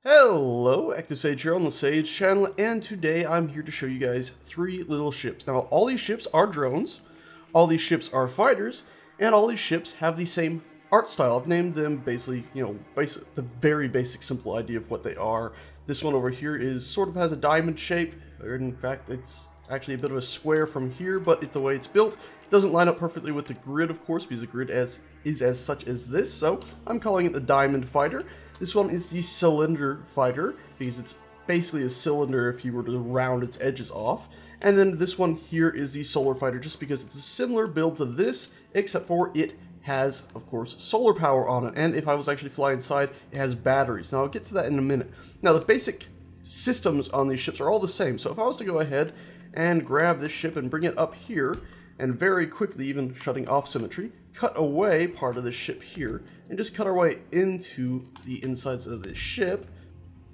Hello, Active Sage here on the Sage channel, and today I'm here to show you guys three little ships. Now, all these ships are drones, all these ships are fighters, and all these ships have the same art style. I've named them basically, the very basic simple idea of what they are. This one over here sort of has a diamond shape, or in fact, it's actually a bit of a square from here, but the way it's built doesn't line up perfectly with the grid, of course, because the grid is as such as this, so I'm calling it the Diamond Fighter. This one is the Cylinder Fighter, because it's basically a cylinder if you were to round its edges off. And then this one here is the Solar Fighter, just because it's a similar build to this, except for it has, of course, solar power on it, and if I was actually flying inside, it has batteries. Now, I'll get to that in a minute. Now, the basic systems on these ships are all the same, so if I was to go ahead and grab this ship and bring it up here, and very quickly, even shutting off symmetry, cut away part of the ship here, and just cut our way into the insides of this ship,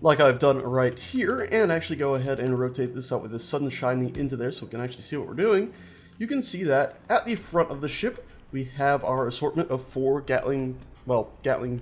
like I've done right here, and actually go ahead and rotate this out with the sun shining into there so we can actually see what we're doing. You can see that at the front of the ship, we have our assortment of 4 Gatling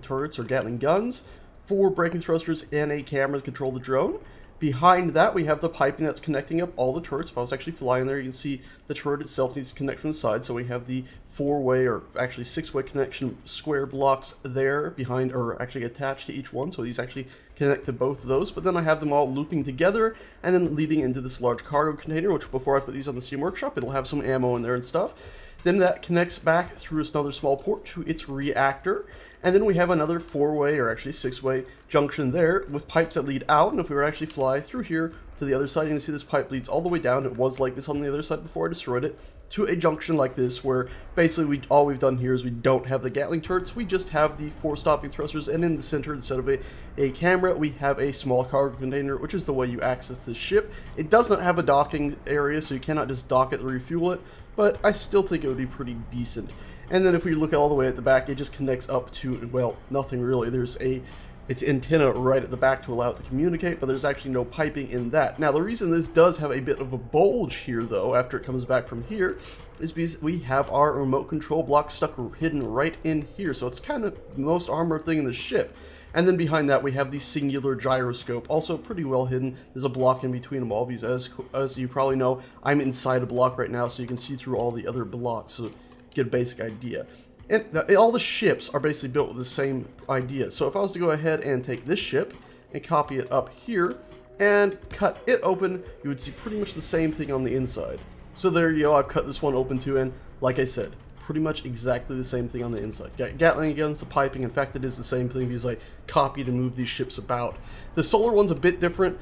turrets or Gatling guns, 4 braking thrusters, and a camera to control the drone. Behind that, we have the piping that's connecting up all the turrets. If I was actually flying there, you can see the turret itself needs to connect from the side. So we have the 4-way, or actually 6-way connection square blocks there behind, or actually attached to each one. So these actually connect to both of those. But then I have them all looping together and then leading into this large cargo container, which before I put these on the Steam Workshop, it'll have some ammo in there and stuff. Then that connects back through another small port to its reactor. And then we have another 4-way, or actually 6-way junction there with pipes that lead out. And if we were actually fly through here to the other side, you can see this pipe leads all the way down. It was like this on the other side before I destroyed it, to a junction like this, where basically all we've done here is we don't have the Gatling turrets. We just have the 4 stopping thrusters, and in the center, instead of a camera, we have a small cargo container, which is the way you access this ship. It does not have a docking area, so you cannot just dock it and refuel it, but I still think it would be pretty decent. And then if we look all the way at the back, it just connects up to, well, nothing really. There's its antenna right at the back to allow it to communicate, but there's actually no piping in that. Now, the reason this does have a bit of a bulge here, though, after it comes back from here, is because we have our remote control block stuck hidden right in here, so it's kind of the most armored thing in the ship. And then behind that, we have the singular gyroscope, also pretty well hidden. There's a block in between them all, because as you probably know, I'm inside a block right now, so you can see through all the other blocks, so get a basic idea. And all the ships are basically built with the same idea. So if I was to go ahead and take this ship and copy it up here and cut it open, you would see pretty much the same thing on the inside. So there you go, I've cut this one open too, and like I said, pretty much exactly the same thing on the inside. Gatling against the piping. In fact, it is the same thing because I copied and moved these ships about. The solar one's a bit different.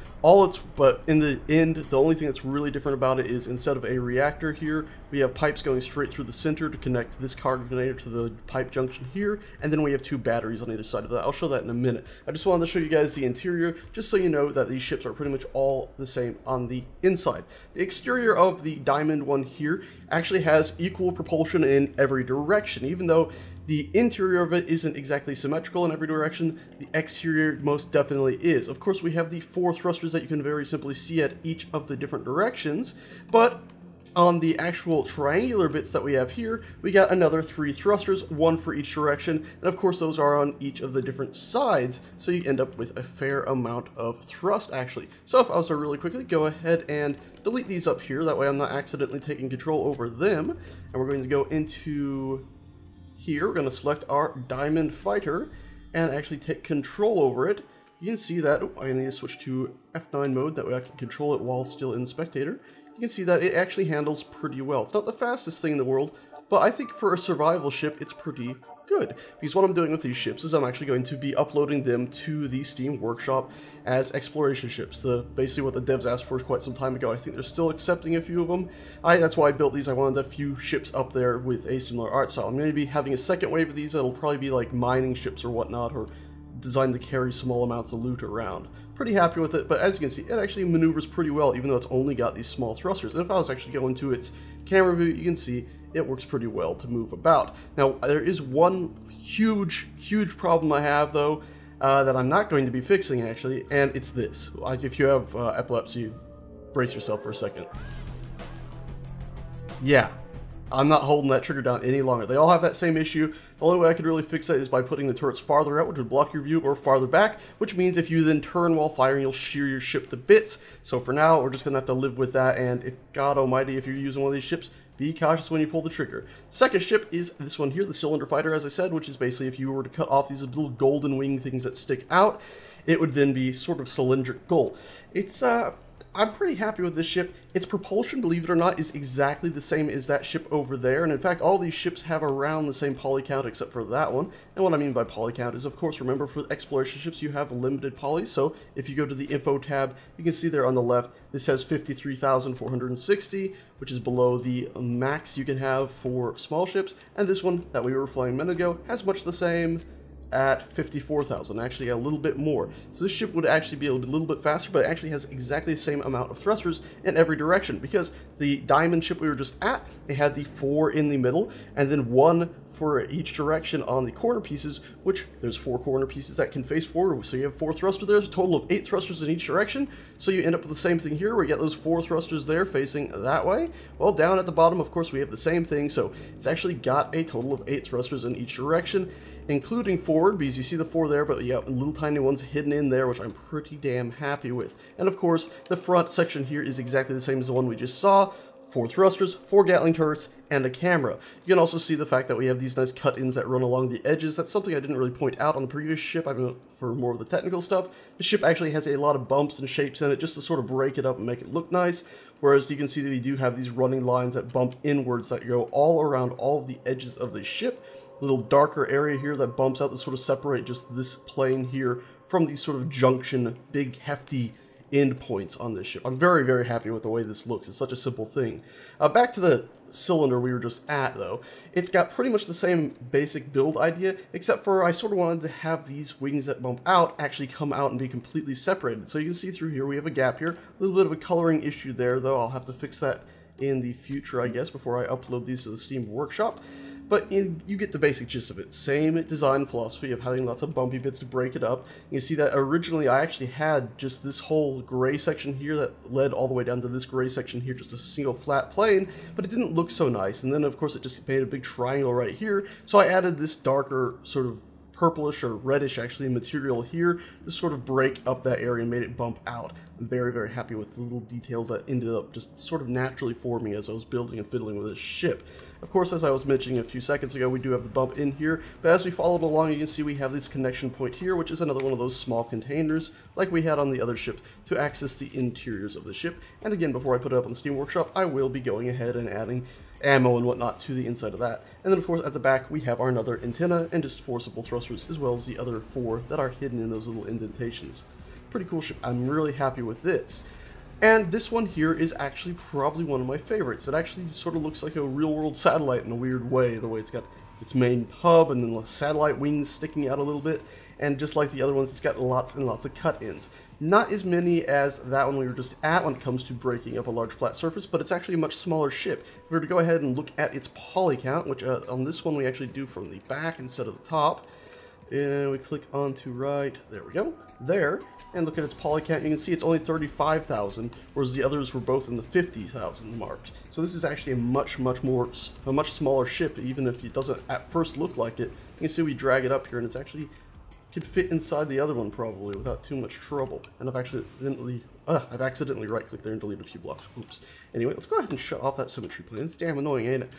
But in the end, the only thing that's really different about it is instead of a reactor here, we have pipes going straight through the center to connect this cargo container to the pipe junction here, and then we have 2 batteries on either side of that. I'll show that in a minute. I just wanted to show you guys the interior, just so you know that these ships are pretty much all the same on the inside. The exterior of the Diamond one here actually has equal propulsion in every direction, even though the interior of it isn't exactly symmetrical in every direction. The exterior most definitely is. Of course, we have the 4 thrusters that you can very simply see at each of the different directions, but on the actual triangular bits that we have here, we got another 3 thrusters, 1 for each direction, and of course those are on each of the different sides, so you end up with a fair amount of thrust actually. So if I was to really quickly go ahead and delete these up here, that way I'm not accidentally taking control over them, and we're going to go into here, we're going to select our Diamond Fighter and actually take control over it. You can see that, I need to switch to F9 mode, that way I can control it while still in Spectator. You can see that it actually handles pretty well. It's not the fastest thing in the world, but I think for a survival ship, it's pretty good. Because what I'm doing with these ships is I'm actually going to be uploading them to the Steam Workshop as exploration ships. Basically what the devs asked for quite some time ago. I think they're still accepting a few of them. That's why I built these. I wanted a few ships up there with a similar art style. I'm going to be having a second wave of these. It'll probably be like mining ships or whatnot, or designed to carry small amounts of loot around. Pretty happy with it, but as you can see, it actually maneuvers pretty well, even though it's only got these small thrusters. And if I was actually going to its camera view, you can see it works pretty well to move about. Now, there is one huge problem I have, though, that I'm not going to be fixing, actually, and it's this. If you have epilepsy, brace yourself for a second. Yeah, I'm not holding that trigger down any longer. They all have that same issue. The only way I could really fix that is by putting the turrets farther out, which would block your view, or farther back, which means if you then turn while firing, you'll shear your ship to bits. So for now, we're just going to have to live with that, and if God almighty, if you're using one of these ships, be cautious when you pull the trigger. Second ship is this one here, the cylinder fighter, as I said, which is basically if you were to cut off these little golden wing things that stick out, it would then be sort of cylindrical. It's, I'm pretty happy with this ship. Its propulsion, believe it or not, is exactly the same as that ship over there. And in fact, all these ships have around the same poly count except for that one. And what I mean by poly count is, of course, remember for exploration ships, you have limited polys. So if you go to the info tab, you can see there on the left, this has 53,460, which is below the max you can have for small ships. And this one that we were flying a minute ago has much the same, at 54,000, actually a little bit more. So this ship would actually be a little bit faster, but it actually has exactly the same amount of thrusters in every direction, because the diamond ship we were just at, it had the 4 in the middle, and then 1 for each direction on the corner pieces, which there's 4 corner pieces that can face forward, so you have 4 thrusters there. There's a total of 8 thrusters in each direction, so you end up with the same thing here, where you get those 4 thrusters there facing that way. Well, down at the bottom, of course, we have the same thing, so it's actually got a total of 8 thrusters in each direction, including forward, because you see the 4 there, but you got little tiny ones hidden in there, which I'm pretty damn happy with. And of course, the front section here is exactly the same as the one we just saw. 4 thrusters, 4 Gatling turrets, and a camera. You can also see the fact that we have these nice cut-ins that run along the edges. That's something I didn't really point out on the previous ship. I mean, for more of the technical stuff. The ship actually has a lot of bumps and shapes in it just to sort of break it up and make it look nice. Whereas you can see that we do have these running lines that bump inwards that go all around all of the edges of the ship. A little darker area here that bumps out to sort of separate just this plane here from these sort of junction, big, hefty end points on this ship. I'm very, very happy with the way this looks. It's such a simple thing. Back to the cylinder we were just at, though. It's got pretty much the same basic build idea, except for I sort of wanted to have these wings that bump out actually come out and be completely separated. So you can see through here, we have a gap here. A little bit of a coloring issue there, though. I'll have to fix that in the future, I guess, before I upload these to the Steam Workshop. But you get the basic gist of it. Same design philosophy of having lots of bumpy bits to break it up. You see that originally I actually had just this whole gray section here that led all the way down to this gray section here, just a single flat plane, but it didn't look so nice. And then of course it just made a big triangle right here. So I added this darker sort of purplish or reddish actually material here to sort of break up that area and made it bump out. I'm very, very happy with the little details that ended up just sort of naturally forming as I was building and fiddling with this ship. Of course, as I was mentioning a few seconds ago, we do have the bump in here, but as we followed along, you can see we have this connection point here, which is another one of those small containers like we had on the other ship to access the interiors of the ship. And again, before I put it up on the Steam Workshop, I will be going ahead and adding ammo and whatnot to the inside of that. And then of course at the back we have our another antenna and just forcible thrusters, as well as the other 4 that are hidden in those little indentations. Pretty cool ship. I'm really happy with this. And this one here is actually probably one of my favorites. It actually sort of looks like a real-world satellite in a weird way, the way it's got its main hub and then the satellite wings sticking out a little bit. And just like the other ones, it's got lots and lots of cut-ins. Not as many as that one we were just at when it comes to breaking up a large flat surface, but it's actually a much smaller ship. If we were to go ahead and look at its poly count, which on this one we actually do from the back instead of the top, and we click onto right, there we go, there, and look at its poly count, you can see it's only 35,000, whereas the others were both in the 50,000 marks. So this is actually a much smaller ship, even if it doesn't at first look like it. You can see we drag it up here and it's actually could fit inside the other one probably without too much trouble. And I've accidentally right-clicked there and deleted a few blocks. Oops. Anyway, let's go ahead and shut off that symmetry plane. It's damn annoying, ain't it?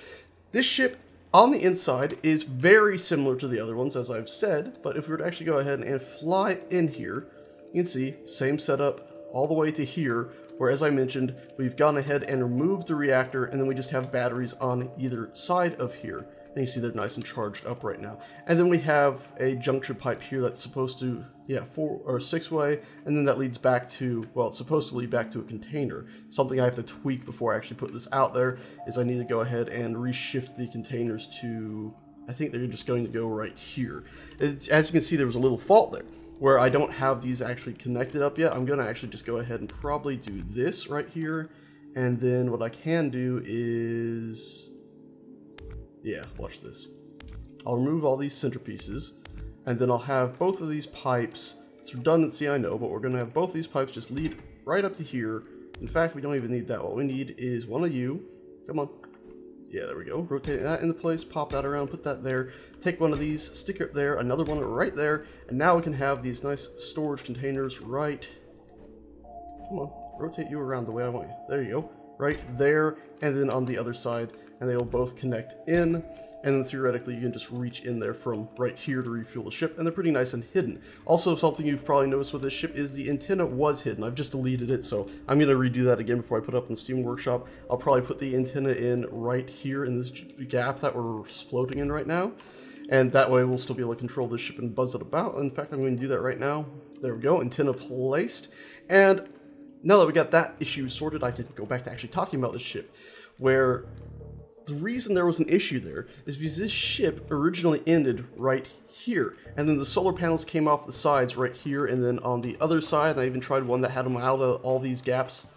This ship on the inside is very similar to the other ones, as I've said, but if we were to actually go ahead and fly in here, you can see, same setup all the way to here, where, as I mentioned, we've gone ahead and removed the reactor, and then we just have batteries on either side of here. And you see they're nice and charged up right now. And then we have a junction pipe here that's supposed to, 4 or 6-way, and then that leads back to, well, it's supposed to lead back to a container. Something I have to tweak before I actually put this out there is I need to go ahead and reshift the containers to, I think they're just going to go right here. As you can see, there was a little fault there where I don't have these actually connected up yet. I'm going to actually just go ahead and probably do this right here. And then what I can do is, yeah, watch this. I'll remove all these centerpieces, and then I'll have both of these pipes. It's redundancy, I know, but we're going to have both these pipes just lead right up to here. In fact, we don't even need that. What we need is one of you. Come on. Yeah, there we go. Rotate that into place, pop that around, put that there. Take one of these, stick it there, another one right there, and now we can have these nice storage containers right... Come on, rotate you around the way I want you. There you go. Right there, and then on the other side, and they will both connect in, and then theoretically you can just reach in there from right here to refuel the ship, and they're pretty nice and hidden. Also, something you've probably noticed with this ship is the antenna was hidden. I've just deleted it, so I'm going to redo that again before I put it up in Steam Workshop. I'll probably put the antenna in right here in this gap that we're floating in right now, and that way we'll still be able to control this ship and buzz it about. In fact, I'm going to do that right now. There we go, antenna placed, and now that we got that issue sorted, I can go back to actually talking about this ship, where the reason there was an issue there is because this ship originally ended right here, and then the solar panels came off the sides right here, and then on the other side, and I even tried one that had them out of all these gaps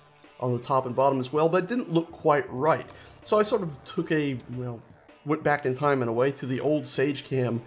on the top and bottom as well, but it didn't look quite right. So I sort of took went back in time in a way to the old Sage Cam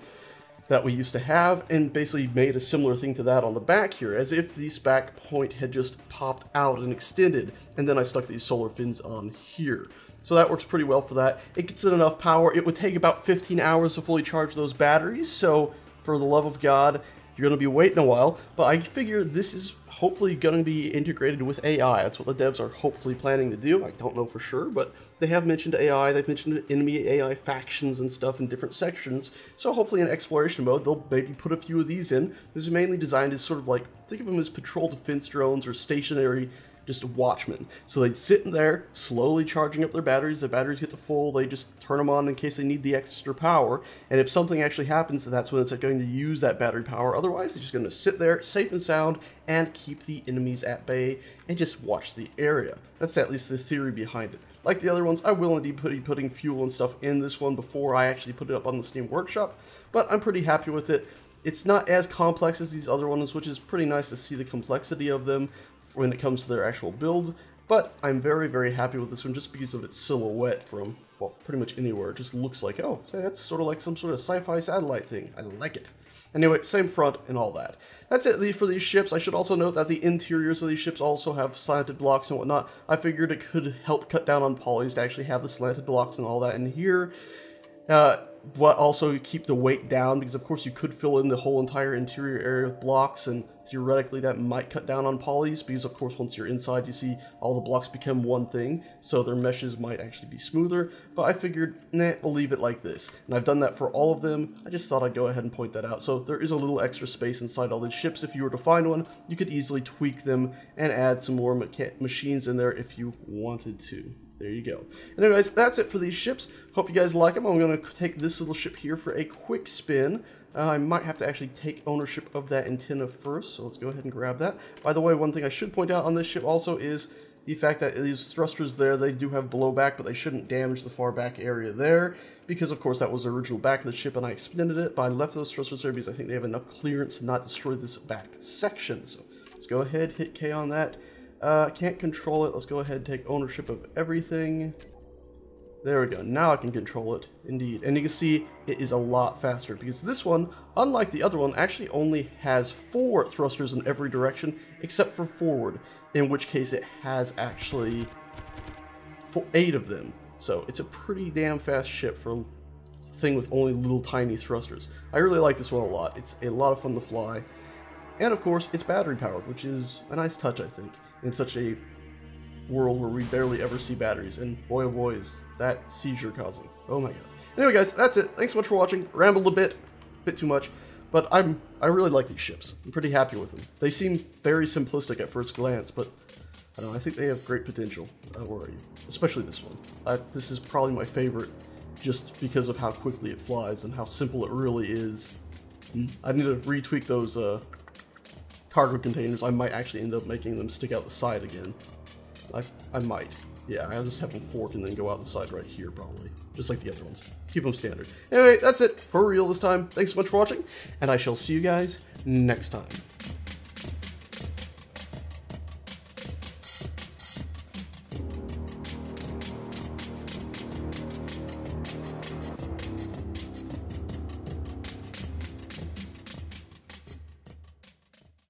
that we used to have, and basically made a similar thing to that on the back here, as if this back point had just popped out and extended, and then I stuck these solar fins on here. So that works pretty well for that. It gets in enough power. It would take about 15 hours to fully charge those batteries, so for the love of God, you're going to be waiting a while, but I figure this is hopefully going to be integrated with AI. That's what the devs are hopefully planning to do. I don't know for sure, but they have mentioned AI. They've mentioned enemy AI factions and stuff in different sections, so hopefully in exploration mode, they'll maybe put a few of these in. This is mainly designed as sort of like, think of them as patrol defense drones or stationary just watchmen. So they'd sit in there, slowly charging up their batteries. The batteries get to full, they just turn them on in case they need the extra power. And if something actually happens, that's when it's going to use that battery power. Otherwise, they're just going to sit there, safe and sound, and keep the enemies at bay and just watch the area. That's at least the theory behind it. Like the other ones, I will indeed be putting fuel and stuff in this one before I actually put it up on the Steam Workshop, but I'm pretty happy with it. It's not as complex as these other ones, which is pretty nice to see the complexity of them when it comes to their actual build, but I'm very, very happy with this one just because of its silhouette from, well, pretty much anywhere. It just looks like, oh, that's sort of like some sort of sci-fi satellite thing. I like it. Anyway, same front and all that. That's it for these ships. I should also note that the interiors of these ships also have slanted blocks and whatnot. I figured it could help cut down on polys to actually have the slanted blocks and all that in here. But also keep the weight down, because of course you could fill in the whole entire interior area with blocks, and theoretically that might cut down on polys, because of course once you're inside you see all the blocks become one thing, so their meshes might actually be smoother. But I figured, nah, we'll leave it like this, and I've done that for all of them. I just thought I'd go ahead and point that out. So there is a little extra space inside all these ships. If you were to find one, you could easily tweak them and add some more machines in there if you wanted to. There you go. Anyways, that's it for these ships. Hope you guys like them. I'm going to take this little ship here for a quick spin. I might have to actually take ownership of that antenna first, so let's go ahead and grab that. By the way, one thing I should point out on this ship also is the fact that these thrusters there, they do have blowback, but they shouldn't damage the far back area there, because of course that was the original back of the ship and I extended it, but I left those thrusters there because I think they have enough clearance to not destroy this back section. So let's go ahead, hit K on that. Can't control it. Let's go ahead and take ownership of everything. There we go. Now I can control it, indeed. And you can see it is a lot faster, because this one, unlike the other one, actually only has 4 thrusters in every direction except for forward, in which case it has actually 8 of them. So it's a pretty damn fast ship for a thing with only little tiny thrusters. I really like this one a lot. It's a lot of fun to fly. And of course, it's battery powered, which is a nice touch, I think, in such a world where we barely ever see batteries. And boy, oh boy, is that seizure causing. Oh my god. Anyway, guys, that's it. Thanks so much for watching. Rambled a bit too much, but I really like these ships. I'm pretty happy with them. They seem very simplistic at first glance, but I don't know, I think they have great potential. Where are you? Especially this one. This is probably my favorite, just because of how quickly it flies and how simple it really is. I need to retweak those cargo containers. I might actually end up making them stick out the side again. I might. Yeah, I'll just have them fork and then go out the side right here, probably. Just like the other ones. Keep them standard. Anyway, that's it for real this time. Thanks so much for watching, and I shall see you guys next time.